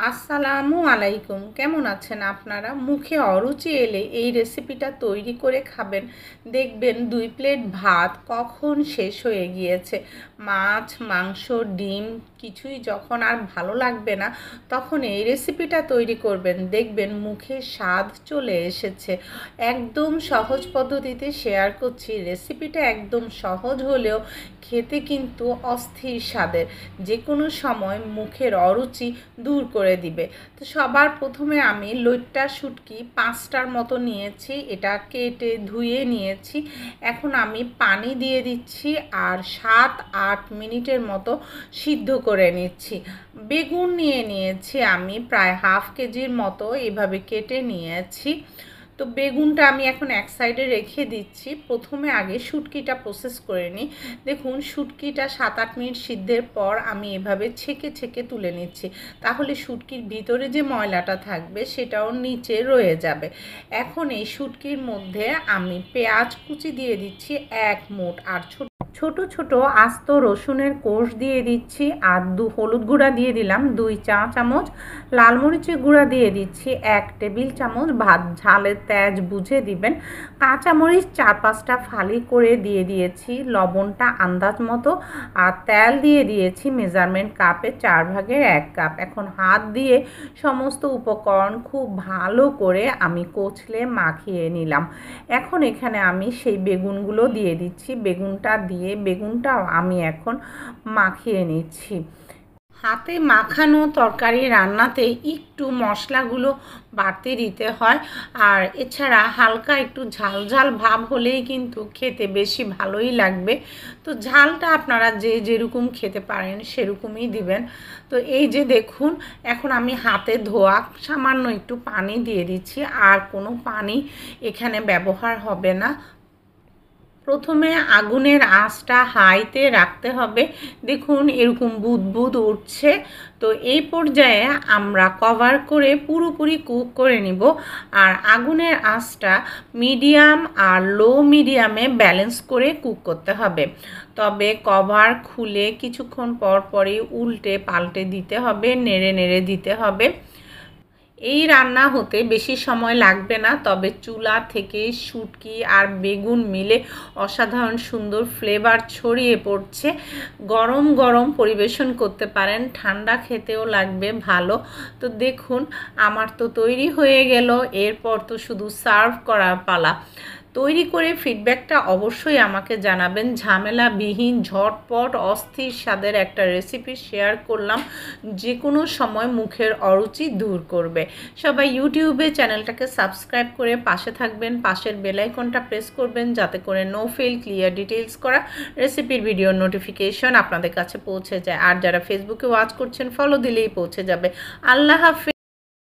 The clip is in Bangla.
আসসালামু আলাইকুম। কেমন আছেন আপনারা? মুখে অরুচি এলে এই রেসিপিটা তৈরি করে খাবেন, দেখবেন 2 প্লেট ভাত কখন শেষ হয়ে গিয়েছে। মাছ, মাংস, ডিম কিছুই যখন আর ভালো লাগবে না, তখন এই রেসিপিটা তৈরি করবেন, দেখবেন মুখে স্বাদ চলে এসেছে। একদম সহজ পদ্ধতিতে শেয়ার করছি। রেসিপিটা একদম সহজ হলেও খেতে কিন্তু অস্থির স্বাদের। যে কোনো সময় মুখের অরুচি দূর করে দিবে। তো সবার প্রথমে আমি লইট্টা শুটকি 5টার মতো নিয়েছি, এটা কেটে ধুয়ে নিয়েছি। এখন আমি পানি দিয়ে দিচ্ছি আর 7-8 মিনিটের মতো সিদ্ধ করে নিচ্ছি। বেগুন নিয়ে নিয়েছি আমি প্রায় হাফ কেজির মতো, এভাবে কেটে নিয়েছি। তো বেগুনটা আমি এখন এক সাইডে রেখে দিচ্ছি। প্রথমে আগে শুটকিটা প্রসেস করে নিই। দেখুন, শুটকিটা 7-8 মিনিট সিদ্ধের পর আমি এভাবে ছেঁকে ছেঁকে তুলে নিচ্ছি, তাহলে শুটকির ভিতরে যে ময়লাটা থাকবে সেটাও নিচে রয়ে যাবে। এখন এই শুটকির মধ্যে আমি পেঁয়াজ কুচি দিয়ে দিচ্ছি 1 মুঠ, আর ছোট ছোট আস্ত রসুনের কোষ দিয়ে দিচ্ছি, আর হলুদ গুঁড়া দিয়ে দিলাম 2 চা চামচ, লাল মরিচের গুঁড়া দিয়ে দিচ্ছি 1 টেবিল চামচ, ভাত ঝালের তেজ বুঝে দিবেন। কাঁচামরিচ 4-5টা ফালি করে দিয়ে দিয়েছি, লবণটা আন্দাজ মতো, আর তেল দিয়ে দিয়েছি মেজারমেন্ট কাপে 4 ভাগের 1 কাপ। এখন হাত দিয়ে সমস্ত উপকরণ খুব ভালো করে আমি কচলে মাখিয়ে নিলাম। এখন এখানে আমি সেই বেগুনগুলো দিয়ে দিচ্ছি, বেগুনটাও আমি এখন মাখিয়ে নিচ্ছি। হাতে মাখানো তরকারি রান্নাতে একটু মশলাগুলো বাড়তে দিতে হয়, আর এছাড়া হালকা একটু ঝাল ঝাল ভাব হলেই কিন্তু খেতে বেশি ভালোই লাগবে। তো ঝালটা আপনারা যে যেরকম খেতে পারেন সেরকমই দিবেন। তো এই যে দেখুন, এখন আমি হাতে ধোয়া সামান্য একটু পানি দিয়ে দিচ্ছি, আর কোনো পানি এখানে ব্যবহার হবে না। প্রথমে আগুনের আঁচটা হাইতে রাখতে হবে। দেখুন এরকম বুদবুদ উঠছে। তো এই পর্যায়ে আমরা কভার করে পুরোপুরি কুক করে নিব, আর আগুনের আঁচটা মিডিয়াম আর লো মিডিয়ামে ব্যালেন্স করে কুক করতে হবে। তবে কভার খুলে কিছুক্ষণ পর পরই উল্টে পাল্টে দিতে হবে, নেড়ে নেড়ে দিতে হবে। এই রান্না হতে বেশি সময় লাগবে না, তবে চুলা থেকে শুটকি আর বেগুন মিলে অসাধারণ সুন্দর ফ্লেভার ছড়িয়ে পড়ছে। গরম গরম পরিবেশন করতে পারেন, ঠান্ডা খেতেও লাগবে ভালো। তো দেখুন, আমার তো তৈরি হয়ে গেল, এরপর তো শুধু সার্ভ করার পালা। তৈরি করে ফিডব্যাকটা অবশ্যই আমাকে জানাবেন। ঝামেলাবিহীন, ঝটপট, অস্থির স্বাদের একটা রেসিপি শেয়ার করলাম, যে কোনো সময় মুখের অরুচি দূর করবে। সবাই ইউটিউবে চ্যানেলটাকে সাবস্ক্রাইব করে পাশে থাকবেন, পাশের বেল আইকনটা প্রেস করবেন, যাতে করে নো ফেল ক্লিয়ার ডিটেলস করা রেসিপির ভিডিওর নোটিফিকেশন আপনাদের কাছে পৌঁছে যায়। আর যারা ফেসবুকে ওয়াচ করছেন, ফলো দিলেই পৌঁছে যাবে। আল্লাহ হাফেজ।